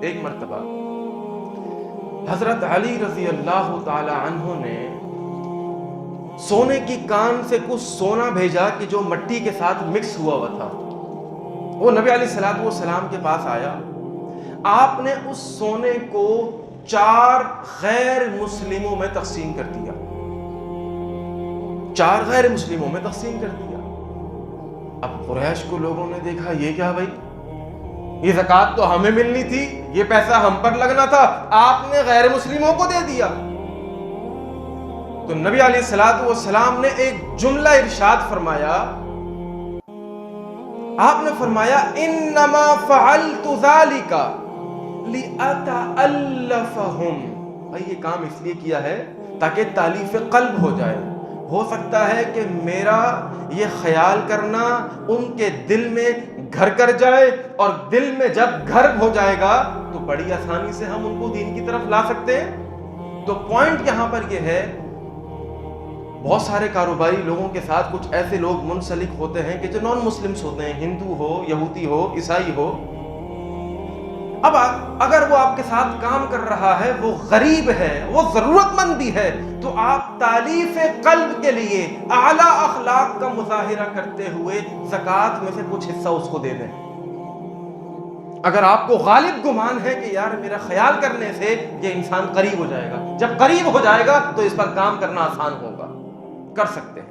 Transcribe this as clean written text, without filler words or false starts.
ایک مرتبہ حضرت علی رضی اللہ تعالی عنہ نے سونے کی کان سے کچھ سونا بھیجا کہ جو مٹی کے ساتھ مکس ہوا تھا. وہ نبی علیہ الصلوۃ والسلام کے پاس آیا. آپ نے اس سونے کو 4 غیر مسلموں میں تقسیم کر دیا. 4 غیر مسلموں میں تقسیم کر دیا. اب قریش کو لوگوں نے دیکھا یہ کیا بھائی، یہ زکوٰۃ تو ہمیں ملنی تھی، یہ پیسہ ہم پر لگنا تھا، آپ نے غیر مسلموں کو دے دیا. تو نبی علیہ الصلوۃ والسلام نے ایک جملہ ارشاد فرمایا. آپ نے فرمایا انما فعلت ذلك لأتألفهم. بھائی یہ کام اس لیے کیا ہے تاکہ تالیف قلب ہو جائے. ہو سکتا ہے کہ میرا یہ خیال کرنا ان کے دل میں گھر کر جائے، اور دل میں جب گھر ہو جائے گا تو بڑی آسانی سے ہم ان کو دین کی طرف لا سکتے ہیں. تو پوائنٹ یہاں پر یہ ہے، بہت سارے کاروباری لوگوں کے ساتھ کچھ ایسے لوگ منسلک ہوتے ہیں کہ جو نان مسلمز ہوتے ہیں، ہندو ہو، یہودی ہو، عیسائی ہو. اب اگر وہ آپ کے ساتھ کام کر رہا ہے، وہ غریب ہے، وہ ضرورت مند بھی ہے، تو آپ تالیف قلب کے لیے اعلیٰ اخلاق کا مظاہرہ کرتے ہوئے زکوٰۃ میں سے کچھ حصہ اس کو دے دیں. اگر آپ کو غالب گمان ہے کہ یار میرا خیال کرنے سے یہ انسان قریب ہو جائے گا، جب قریب ہو جائے گا تو اس پر کام کرنا آسان ہوگا، کر سکتے ہیں.